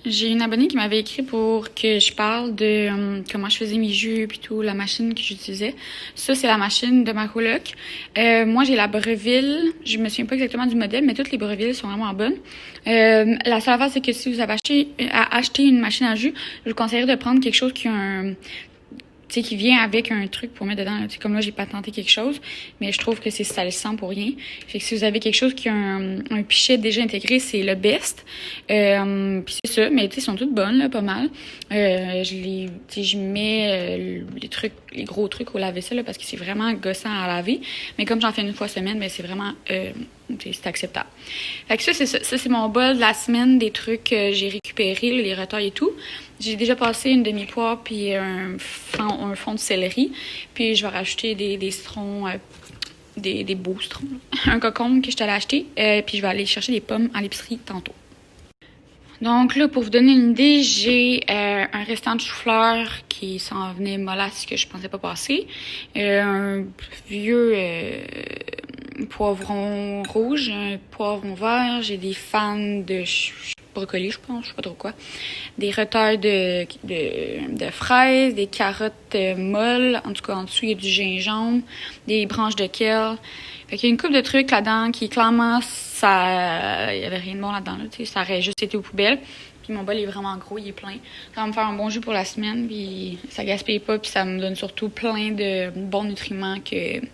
J'ai une abonnée qui m'avait écrit pour que je parle de comment je faisais mes jus puis tout, la machine que j'utilisais. Ça, c'est la machine de ma coloc. Moi, j'ai la Breville. Je me souviens pas exactement du modèle, mais toutes les Breville sont vraiment bonnes. La seule affaire, c'est que si vous avez acheté une machine à jus, je vous conseillerais de prendre quelque chose qui a un... tu sais, qui vient avec un truc pour mettre dedans. Tu sais, comme là, j'ai patenté quelque chose, mais je trouve que c'est salissant pour rien. Fait que si vous avez quelque chose qui a un pichet déjà intégré, c'est le best. Puis c'est ça, mais tu sais, ils sont toutes bonnes, là, pas mal. Je mets les gros trucs au lave-vaisselle, là, parce que c'est vraiment gossant à laver. Mais comme j'en fais une fois semaine, ben c'est vraiment... c'est acceptable. Fait que ça, c'est ça. Ça, c'est mon bol de la semaine des trucs que j'ai récupérés, là, les retails et tout. J'ai déjà passé une demi-poire puis un fond de céleri. Puis je vais rajouter des citrons, des beaux citrons. Un cocombe que je t'allais acheter. Puis je vais aller chercher des pommes à l'épicerie tantôt. Donc là, pour vous donner une idée, j'ai un restant de chou-fleur qui s'en venait mollasse que je pensais pas passer. Un vieux poivron rouge, un poivron vert. J'ai des fans de brocoli, je pense, je sais pas trop quoi. Des retails de fraises, des carottes molles. En tout cas, en dessous, il y a du gingembre, des branches de kale. Fait qu'il y a une couple de trucs là-dedans qui, clairement, il y avait rien de bon là-dedans, là, tu sais, ça aurait juste été aux poubelles. Puis mon bol est vraiment gros, il est plein. Ça va me faire un bon jus pour la semaine, puis ça gaspille pas, puis ça me donne surtout plein de bons nutriments que, tu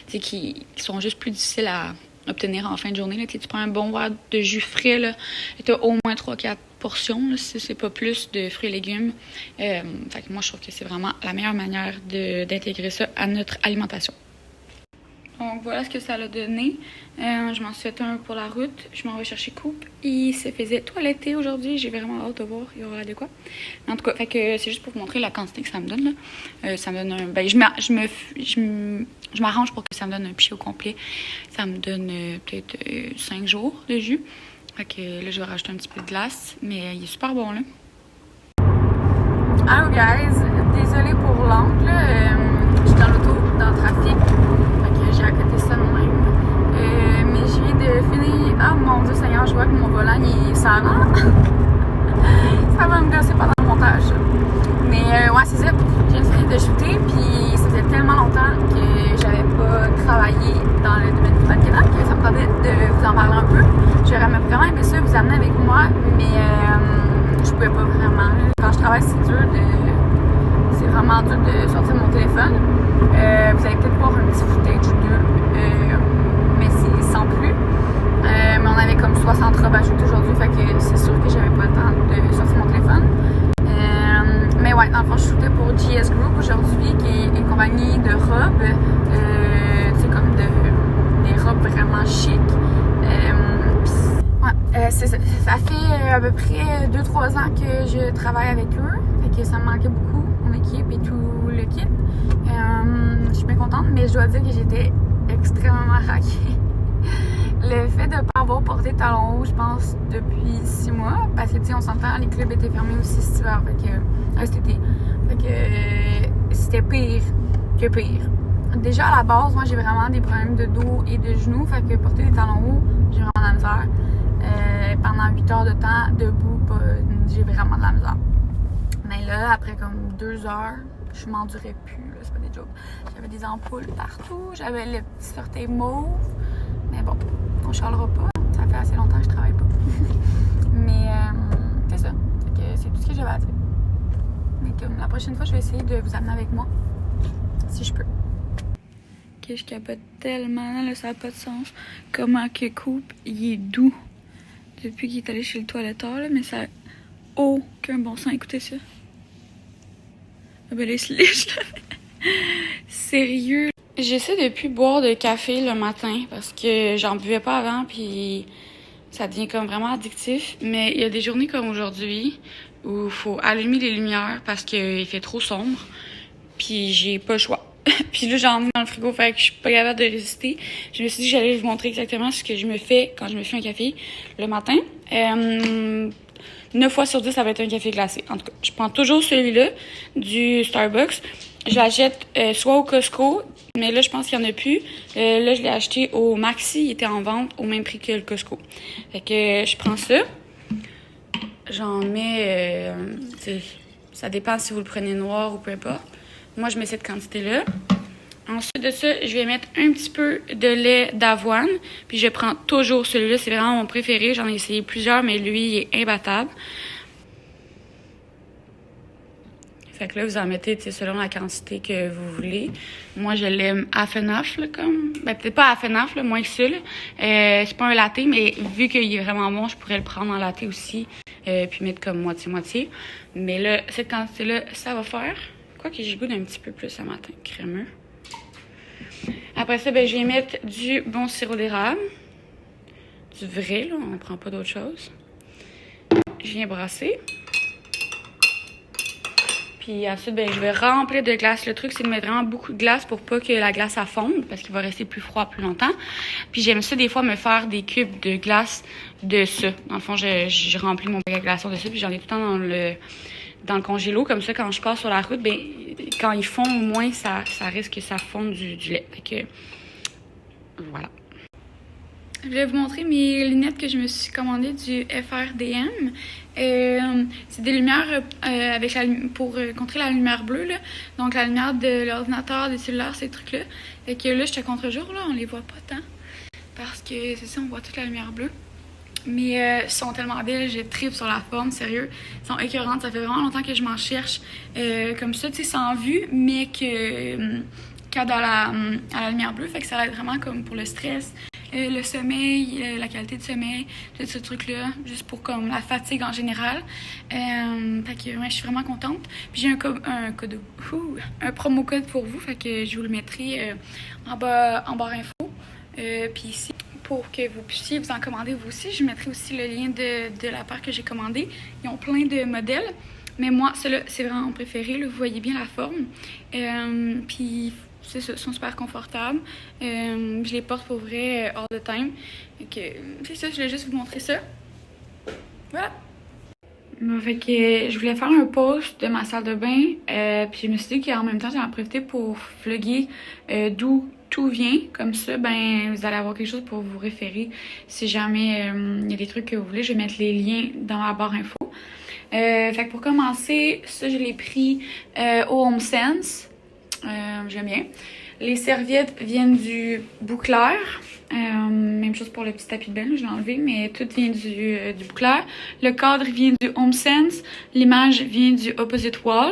sais, qui sont juste plus difficiles à obtenir en fin de journée. Là. Tu prends un bon verre de jus frais, là, et t'as au moins 3-4 portions, là, si c'est pas plus, de fruits et légumes. Fait que moi, je trouve que c'est vraiment la meilleure manière d'intégrer ça à notre alimentation. Donc voilà ce que ça a donné. Je m'en suis fait un pour la route. Je m'en vais chercher Coupe. Il se faisait toiletter aujourd'hui. J'ai vraiment hâte de voir. Il y aura de quoi. En tout cas, fait que c'est juste pour vous montrer la quantité que ça me donne. Là. Ça me donne un... Ben, je m'arrange pour que ça me donne un pichet au complet. Ça me donne peut-être 5 jours de jus. Fait que là, je vais rajouter un petit peu de glace. Mais il est super bon, là. Hello guys! Désolée pour l'angle. Je suis dans l'auto, dans le trafic. J'ai à côté ça de même. Mais je viens de finir. Ah mon Dieu Seigneur, je vois que mon volant il est salant. Ça va me gosser pendant le montage. Mais ouais, c'est ça. J'ai fini de shooter, puis ça faisait tellement longtemps que j'avais pas travaillé dans le domaine du podcast que ça me tentait de vous en parler un peu. J'aurais vraiment aimé ça vous amener avec moi, mais je pouvais pas vraiment. Quand je travaille, c'est dur c'est vraiment dur de sortir mon téléphone. Vous allez peut-être voir un petit footage ou deux, mais c'est sans plus. Mais on avait comme 60 robes à shooter aujourd'hui, fait que c'est sûr que j'avais pas le temps de sortir mon téléphone. Mais ouais, dans le fond, je shootais pour GS Group aujourd'hui, qui est une compagnie de robes, tu sais, comme des robes vraiment chic. Ça fait à peu près 2-3 ans que je travaille avec eux, fait que ça me manquait beaucoup, mon équipe et tout le kit. Je suis bien contente, mais je dois dire que j'étais extrêmement raquée. Le fait de ne pas avoir porté de talons hauts, je pense, depuis 6 mois, parce que, tu sais, on s'entend, les clubs étaient fermés aussi cet hiver, cet été. Fait que c'était pire que pire. Déjà, à la base, moi, j'ai vraiment des problèmes de dos et de genoux, fait que porter des talons hauts, j'ai vraiment de la misère. Pendant 8 heures de temps, debout, j'ai vraiment de la misère. Mais là, après comme 2 heures, je m'endurais plus, là, c'est pas des jokes. J'avais des ampoules partout, j'avais le petit orteil mauve. Mais bon, on chialera pas, ça fait assez longtemps que je travaille pas. Mais c'est ça, c'est tout ce que j'avais à dire. Mais comme la prochaine fois, je vais essayer de vous amener avec moi, si je peux. Ok, je capote tellement, là, ça n'a pas de sens. Comment que Coupe, il est doux depuis qu'il est allé chez le toiletteur, là, mais ça n'a aucun bon sens. Écoutez ça. Ah ben là, il se liche, là. Sérieux. J'essaie de plus boire de café le matin parce que j'en buvais pas avant, puis ça devient comme vraiment addictif. Mais il y a des journées comme aujourd'hui où il faut allumer les lumières parce qu'il fait trop sombre, puis j'ai pas le choix. Puis là, j'en ai dans le frigo, fait que je suis pas capable de résister. Je me suis dit que j'allais vous montrer exactement ce que je me fais quand je me fais un café le matin. 9 fois sur 10, ça va être un café glacé. En tout cas, je prends toujours celui-là du Starbucks. Je l'achète soit au Costco, mais là, je pense qu'il n'y en a plus. Là, je l'ai acheté au Maxi. Il était en vente au même prix que le Costco. Fait que je prends ça. j'en mets, ça dépend si vous le prenez noir ou peu importe. Moi, je mets cette quantité-là. Ensuite de ça, je vais mettre un petit peu de lait d'avoine. Puis je prends toujours celui-là, c'est vraiment mon préféré. J'en ai essayé plusieurs, mais lui, il est imbattable. Fait que là, vous en mettez selon la quantité que vous voulez. Moi, je l'aime half and half, là, comme. Ben, peut-être pas half and half, là, moins que ça, là. C'est pas un latte, mais vu qu'il est vraiment bon, je pourrais le prendre en latte aussi. Puis mettre comme moitié-moitié. Mais là, cette quantité-là, ça va faire. Quoique j'ai goût d'un petit peu plus ce matin, crémeux. Après ça, ben, je vais mettre du bon sirop d'érable. Du vrai, là, on prend pas d'autre chose. Je viens brasser. Puis ensuite, ben, je vais remplir de glace. Le truc, c'est de mettre vraiment beaucoup de glace pour pas que la glace fonde, parce qu'il va rester plus froid plus longtemps. Puis j'aime ça, des fois, me faire des cubes de glace de ça. Dans le fond, je remplis mon bac à glaçons de ça, puis j'en ai tout le temps dans le congélo. Comme ça, quand je pars sur la route, ben, quand ils fond, au moins, ça risque que ça fonde du lait. Fait que, voilà. Je vais vous montrer mes lunettes que je me suis commandées du FRDM. C'est des lumières avec pour contrer la lumière bleue, là. Donc la lumière de l'ordinateur, des cellulaires, ces trucs-là. Fait que là, j'étais à contre-jour, là, on les voit pas tant. Parce que c'est ça, on voit toute la lumière bleue. Mais ils sont tellement belles, je tripe sur la forme, sérieux. Ils sont écœurantes, ça fait vraiment longtemps que je m'en cherche. Comme ça, tu sais, sans vue, mais à la lumière bleue. Fait que ça aide vraiment comme pour le stress. Le sommeil, la qualité de sommeil, tout ce truc-là, juste pour comme la fatigue en général. Fait que ouais, je suis vraiment contente. Puis j'ai un promo code pour vous, fait que je vous le mettrai en barre info. Puis ici, pour que vous puissiez vous en commander vous aussi, je mettrai aussi le lien de la paire que j'ai commandée. Ils ont plein de modèles, mais moi, ceux-là, c'est vraiment mon préféré. Là, vous voyez bien la forme. Puis c'est ça, sont super confortables. Je les porte pour vrai all the time. C'est ça, je voulais juste vous montrer ça. Voilà. Bon, fait que je voulais faire un post de ma salle de bain. Puis je me suis dit qu'en même temps, j'en profiter pour vlogger d'où tout vient. Comme ça, ben vous allez avoir quelque chose pour vous référer. Si jamais il y a des trucs que vous voulez, je vais mettre les liens dans ma barre info. Fait que pour commencer, ça je l'ai pris au HomeSense. J'aime bien. Les serviettes viennent du Bouclair. Même chose pour le petit tapis de bain, je l'ai enlevé, mais tout vient du Bouclair. Le cadre vient du HomeSense. L'image vient du Opposite Wall.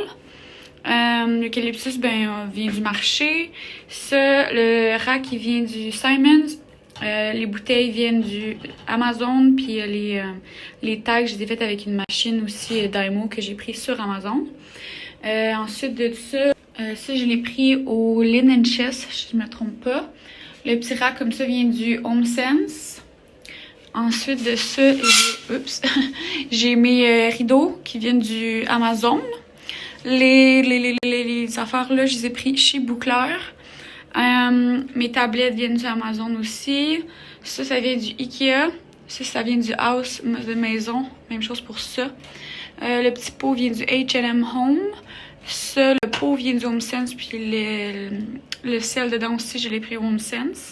L'eucalyptus vient du marché. Ça, le rack il vient du Simons. Les bouteilles viennent du Amazon. Puis les tags, je les ai faites avec une machine aussi Dymo que j'ai pris sur Amazon. Ensuite de ça, je l'ai pris au Linen Chest, si je ne me trompe pas. Le petit rack comme ça vient du HomeSense. Ensuite de ça, j'ai mes rideaux qui viennent du Amazon. Les affaires là, je les ai pris chez Bouclair. Mes tablettes viennent du Amazon aussi. Ça vient du Ikea. Ça vient du House de maison. Même chose pour ça. Le petit pot vient du H&M Home. Ça, le pot vient du HomeSense, puis le sel dedans aussi, je l'ai pris au HomeSense.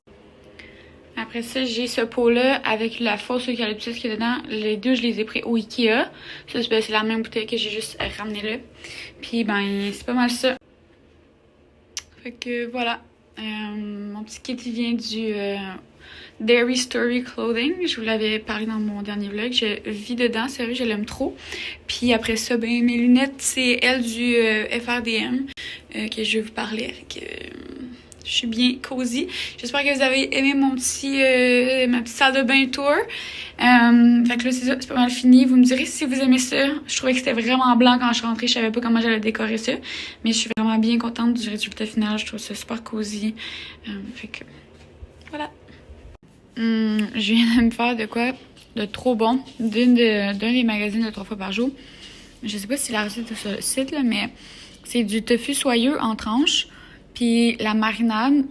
Après ça, j'ai ce pot-là avec la fausse eucalyptus qui est dedans. Les deux, je les ai pris au Ikea. Ça, c'est la même bouteille que j'ai juste ramenée là. Puis, ben, c'est pas mal ça. Fait que, voilà. Mon petit kit, il vient du Dairy Story Clothing. Je vous l'avais parlé dans mon dernier vlog. Je vis dedans, sérieux, je l'aime trop. Puis après ça, ben mes lunettes, c'est elles du FRDM que je vais vous parler avec. Je suis bien cosy. J'espère que vous avez aimé ma petite salle de bain tour. Fait que là, c'est ça, c'est pas mal fini. Vous me direz si vous aimez ça. Je trouvais que c'était vraiment blanc quand je suis rentrée. Je savais pas comment j'allais décorer ça. Mais je suis vraiment bien contente du résultat final. Je trouve ça super cosy. Fait que, voilà. Je viens de me faire de quoi de trop bon d'un des magazines de 3 fois par jour. Je sais pas si la recette est sur le site, là, mais c'est du tofu soyeux en tranches. Puis la marinade,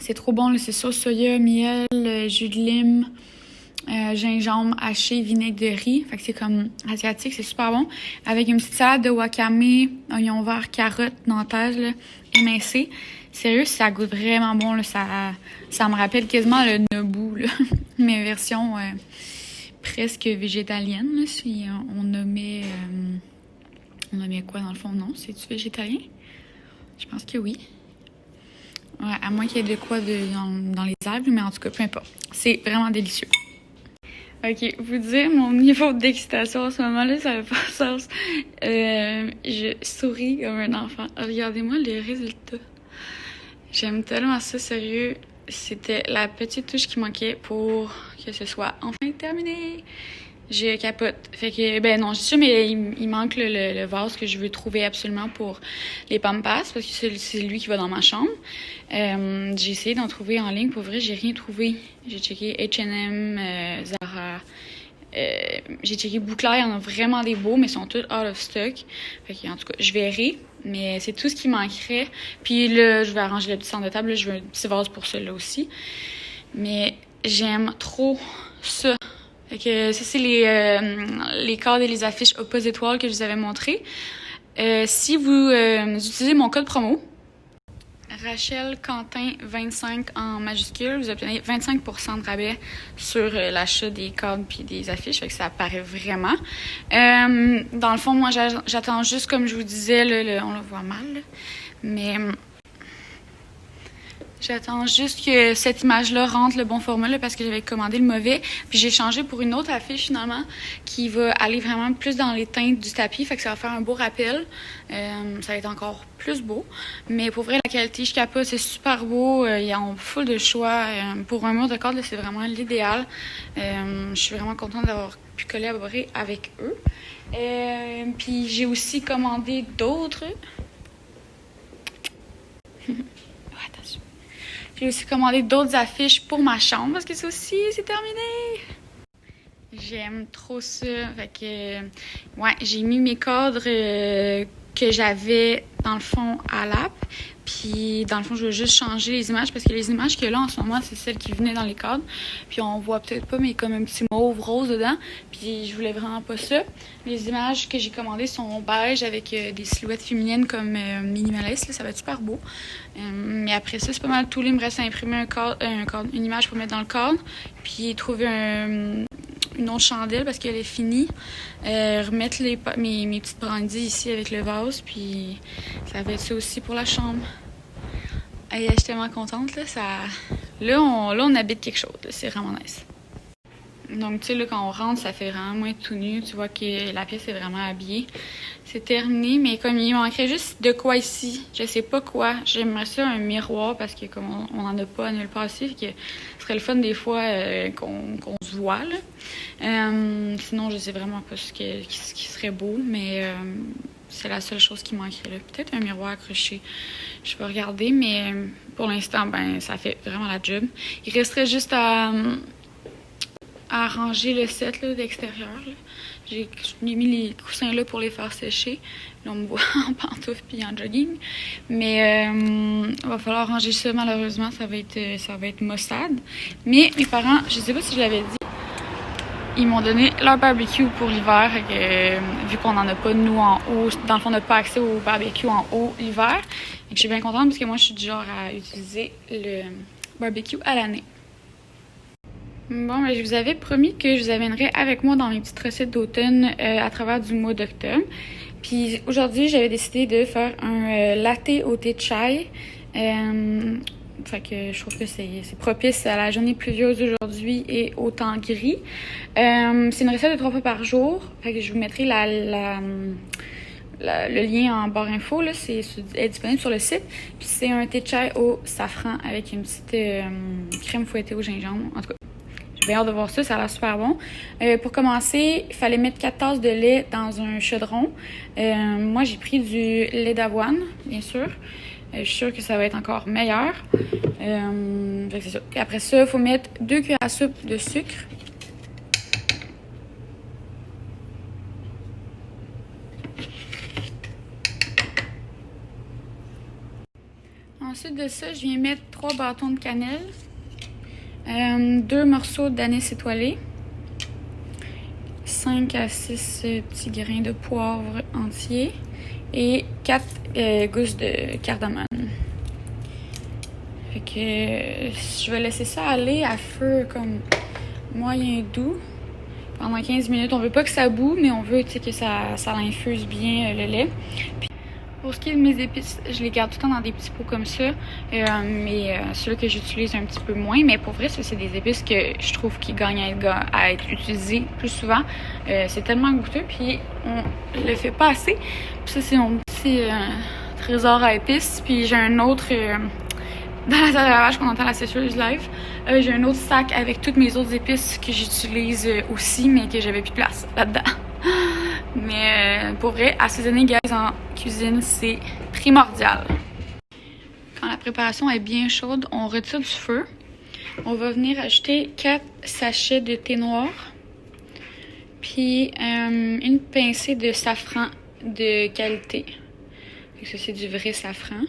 c'est trop bon. C'est sauce soya, miel, jus de lime, gingembre haché, vinaigre de riz. Fait que c'est comme asiatique, c'est super bon. Avec une petite salade de wakame, oignon vert, carottes, nantaise, là, émincée. Sérieux, ça goûte vraiment bon. Là, ça me rappelle quasiment le Nobu, là. Mes versions presque végétalienne, là, si on nommait... on nommait quoi dans le fond? Non, c'est-tu végétalien? Je pense que oui. Ouais, à moins qu'il y ait de quoi dans les algues, mais en tout cas, peu importe. C'est vraiment délicieux. Ok, vous dire mon niveau d'excitation en ce moment-là, ça n'a pas de sens. Je souris comme un enfant. Regardez-moi les résultats. J'aime tellement ça, sérieux. C'était la petite touche qui manquait pour que ce soit enfin terminé. Je capote. Fait que, ben non, je dis ça, mais il manque le vase que je veux trouver absolument pour les Pampas, parce que c'est lui qui va dans ma chambre. J'ai essayé d'en trouver en ligne. Pour vrai, j'ai rien trouvé. J'ai checké H&M, Zara. J'ai checké Bouclair, il y en a vraiment des beaux, mais ils sont tous out of stock. Fait que, en tout cas, je verrai. Mais c'est tout ce qui manquerait. Puis là, je vais arranger le petit centre de table. Là, je veux un petit vase pour celui-là aussi. Mais j'aime trop ça. Fait que ça, c'est les cadres et les affiches Opposite Wall que je vous avais montré. Si vous utilisez mon code promo, Rachel Quentin 25 en majuscule, vous obtenez 25% de rabais sur l'achat des cadres puis des affiches. Fait que ça apparaît vraiment. Dans le fond, moi, j'attends juste, comme je vous disais, on le voit mal, là, mais... J'attends juste que cette image-là rentre le bon format là, parce que j'avais commandé le mauvais. Puis j'ai changé pour une autre affiche finalement qui va aller vraiment plus dans les teintes du tapis. Fait que ça va faire un beau rappel. Ça va être encore plus beau. Mais pour vrai, la qualité, je capote, c'est super beau. Ils ont full de choix. Pour un mur de corde, c'est vraiment l'idéal. Je suis vraiment contente d'avoir pu collaborer avec eux. Puis j'ai aussi commandé d'autres. Attention. J'ai aussi commandé d'autres affiches pour ma chambre parce que ça aussi, c'est terminé. J'aime trop ça. Fait que, ouais, j'ai mis mes cadres que j'avais dans le fond à l'app. Puis, dans le fond, je veux juste changer les images parce que les images qu'il y a là en ce moment, c'est celles qui venaient dans les cadres. Puis, on voit peut-être pas, mais comme un petit mauve rose dedans. Puis, je voulais vraiment pas ça. Les images que j'ai commandées sont beige avec des silhouettes féminines comme minimalistes. Là, ça va être super beau. Mais après ça, c'est pas mal tout. Il me reste à imprimer une image pour mettre dans le cadre. Puis, trouver une autre chandelle parce qu'elle est finie. Remettre mes petites brindilles ici avec le vase. Puis, ça va être ça aussi pour la chambre. Et je suis tellement contente. Là, on habite quelque chose. Là. C'est vraiment nice. Donc, tu sais, là, quand on rentre, ça fait vraiment moins tout nu. Tu vois que la pièce est vraiment habillée. C'est terminé, mais comme il manquerait juste de quoi ici, je sais pas quoi. J'aimerais ça un miroir parce que comme on en a pas nulle part ici, que ce serait le fun des fois qu'on se voit, là. Sinon, je sais vraiment pas ce qui serait beau, mais c'est la seule chose qui manquerait là. Peut-être un miroir accroché. Je vais regarder, mais pour l'instant, ben ça fait vraiment la job. Il resterait juste à ranger le set là, d'extérieur. Là. J'ai mis les coussins là pour les faire sécher. Là, on me voit en pantoufles puis en jogging. Mais il va falloir ranger ça, malheureusement. Ça va être maussade. Mais mes parents, je sais pas si je l'avais dit, ils m'ont donné leur barbecue pour l'hiver. Vu qu'on n'en a pas, nous, en haut, dans le fond, on n'a pas accès au barbecue en haut l'hiver. Je suis bien contente parce que moi, je suis du genre à utiliser le barbecue à l'année. Bon, ben, je vous avais promis que je vous amènerais avec moi dans mes petites recettes d'automne à travers du mois d'octobre. Puis aujourd'hui, j'avais décidé de faire un latte au thé de chai. Fait que je trouve que c'est propice à la journée pluvieuse d'aujourd'hui et au temps gris. C'est une recette de 3 fois par jour. Fait que je vous mettrai le lien en barre info. Là, c'est disponible sur le site. Puis c'est un thé de chai au safran avec une petite crème fouettée au gingembre. En tout cas, j'ai bien hâte de voir ça, ça a l'air super bon. Pour commencer, il fallait mettre 4 tasses de lait dans un chaudron. Moi, j'ai pris du lait d'avoine, bien sûr. Je suis sûre que ça va être encore meilleur. C'est ça. Après ça, il faut mettre 2 cuillères à soupe de sucre. Ensuite de ça, je viens mettre 3 bâtons de cannelle. 2 morceaux d'anis étoilé, 5 à 6 petits grains de poivre entiers et 4 gousses de cardamome. Fait que je vais laisser ça aller à feu comme moyen doux. pendant 15 minutes. On veut pas que ça boue, mais on veut que ça infuse bien le lait. Puis, pour ce qui est de mes épices, je les garde tout le temps dans des petits pots comme ça. Mais ceux que j'utilise un petit peu moins. Mais pour vrai, ça, c'est des épices que je trouve qui gagnent à être utilisées plus souvent. C'est tellement goûteux, puis on le fait pas assez. Puis ça, c'est mon petit trésor à épices. Puis j'ai un autre... dans la salle de lavage qu'on entend la sécheuse live, j'ai un autre sac avec toutes mes autres épices que j'utilise aussi, mais que j'avais plus de place là-dedans. Mais pour vrai, assaisonner gaz en cuisine, c'est primordial. Quand la préparation est bien chaude, on retire du feu. On va venir ajouter 4 sachets de thé noir, puis une pincée de safran de qualité. Ça, c'est du vrai safran.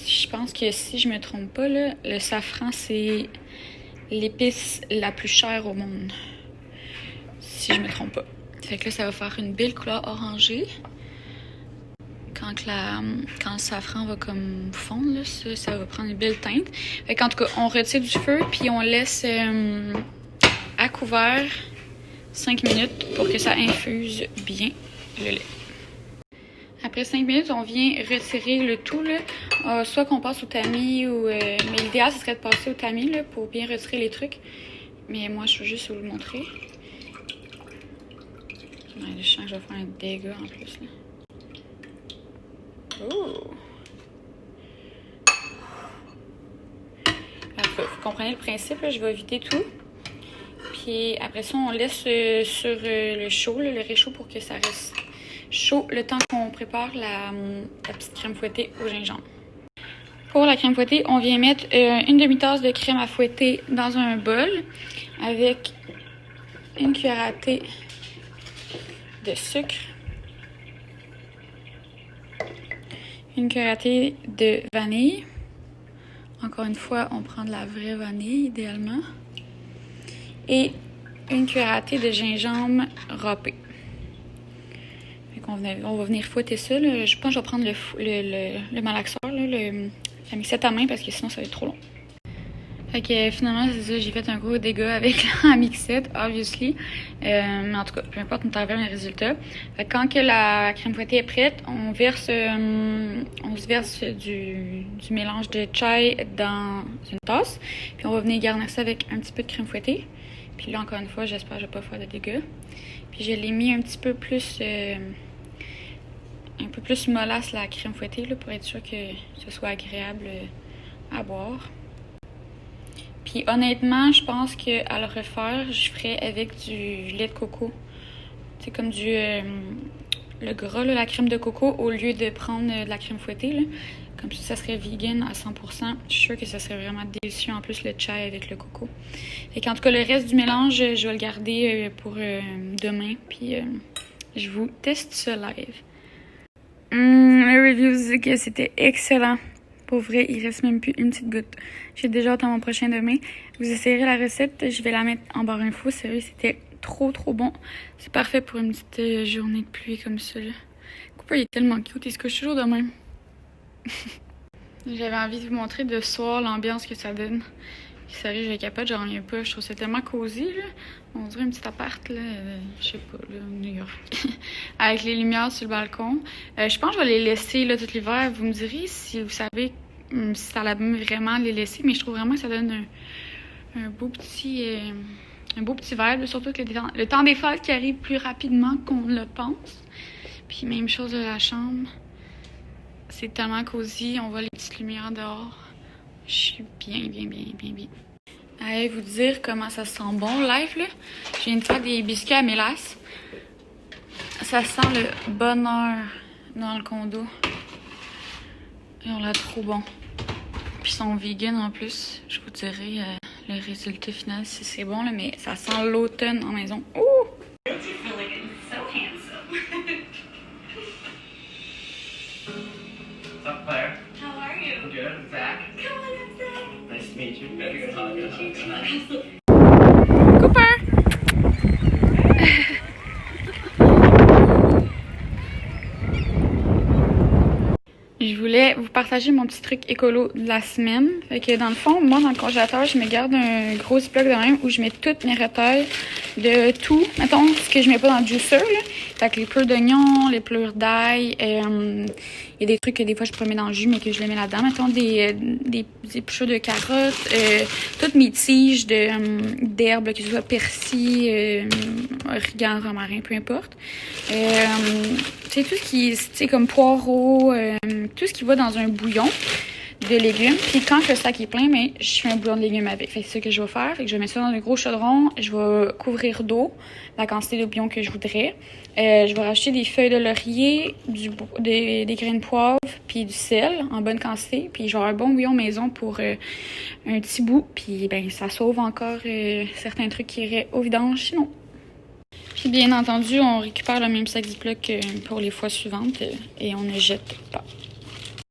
Je pense que si je me trompe pas, là, le safran, c'est l'épice la plus chère au monde. Si je me trompe pas. Fait que là, ça va faire une belle couleur orangée. Quand le safran va comme fondre, là, ça va prendre une belle teinte. Fait qu'en tout cas, on retire du feu, puis on laisse à couvert 5 minutes pour que ça infuse bien le lait. Après 5 minutes, on vient retirer le tout, là. Soit qu'on passe au tamis, ou mais l'idéal, ce serait de passer au tamis là, pour bien retirer les trucs. Mais moi, je veux juste vous le montrer. Ouais, je sens que je vais faire un dégât en plus. Là. Oh! Vous comprenez le principe, là, je vais vider tout. Puis après ça, on laisse sur le chaud, là, le réchaud, pour que ça reste chaud le temps qu'on prépare la petite crème fouettée au gingembre. Pour la crème fouettée, on vient mettre une demi-tasse de crème à fouetter dans un bol avec une cuillère à thé de sucre, une cuillère à thé de vanille. Encore une fois, on prend de la vraie vanille idéalement. Et une cuillère à thé de gingembre râpé. On va venir fouetter ça. Là. Je pense que je vais prendre le malaxeur, là, la mixette à main, parce que sinon ça va être trop long. Fait que finalement, c'est ça, j'ai fait un gros dégât avec la mixette, obviously. Mais en tout cas, peu importe, on t'enverra le résultat. Fait que quand que la crème fouettée est prête, on se verse du mélange de chai dans une tasse. Puis on va venir garnir ça avec un petit peu de crème fouettée. Puis là, encore une fois, j'espère que je ne vais pas faire de dégâts. Puis je l'ai mis un petit peu plus mollasse la crème fouettée là, pour être sûr que ce soit agréable à boire. Puis honnêtement, je pense qu'à le refaire, je ferais avec du lait de coco. C'est comme le gras, là, la crème de coco, au lieu de prendre de la crème fouettée. Là. Comme ça serait vegan à 100%. Je suis sûre que ça serait vraiment délicieux. En plus, le chai avec le coco. Et qu'en tout cas, le reste du mélange, je vais le garder pour demain. Puis je vous teste ça live. Le review dit que c'était excellent. Pour vrai, il reste même plus une petite goutte. J'ai déjà hâte à mon prochain demain. Vous essayerez la recette. Je vais la mettre en barre info. Sérieux, c'était trop bon. C'est parfait pour une petite journée de pluie comme ça. Là. Cooper, il est tellement cute. Il se couche toujours de même. J'avais envie de vous montrer de soir l'ambiance que ça donne. Sérieux, j'ai capote, j'en reviens pas. Je trouve ça tellement cosy, là. On dirait un petit appart, là, je sais pas, là, New York. Avec les lumières sur le balcon. Je pense que je vais les laisser, là, tout l'hiver. Vous me direz si vous savez si ça l'abîme vraiment les laisser. Mais je trouve vraiment que ça donne un beau petit vibe. Là, surtout que le temps des fêtes qui arrive plus rapidement qu'on le pense. Puis même chose de la chambre. C'est tellement cosy. On voit les petites lumières dehors. Je suis bien. Allez vous dire comment ça sent bon live là. Je viens de faire des biscuits à mélasse. Ça sent le bonheur dans le condo. Et on l'a trop bon. Puis ils sont vegan en plus. Je vous dirai le résultat final si c'est bon là, mais ça sent l'automne en maison. Ouh! What's up, Claire? How are you? Good. Zach? Come on, Zach. Nice to meet you. Good. Cooper! Je vous voulais vous partager mon petit truc écolo de la semaine. Fait que dans le fond, moi, dans le congélateur, je me garde un gros bloc de même où je mets toutes mes retailles de tout. Mettons, ce que je mets pas dans le juicer, là. Fait que les pleurs d'oignons, les pleurs d'ail, il y a des trucs que des fois je pourrais mettre dans le jus, mais que je les mets là-dedans. Mettons, des épluchures de carottes, toutes mes tiges d'herbes, que ce soit persil, origan, romarin, peu importe. C'est tout ce qui est comme poireaux, tout ce qui va dans un bouillon de légumes. Puis quand le sac est plein, mais je fais un bouillon de légumes avec. Fait que c'est ce que je vais faire. Fait que je vais mettre ça dans un gros chaudron. Je vais couvrir d'eau la quantité de bouillon que je voudrais. Je vais rajouter des feuilles de laurier, des graines de poivre, puis du sel en bonne quantité. Puis je vais avoir un bon bouillon maison pour un petit bout. Puis ben ça sauve encore certains trucs qui iraient au vidange sinon. Puis bien entendu, on récupère le même sac Ziploc pour les fois suivantes et on ne jette pas.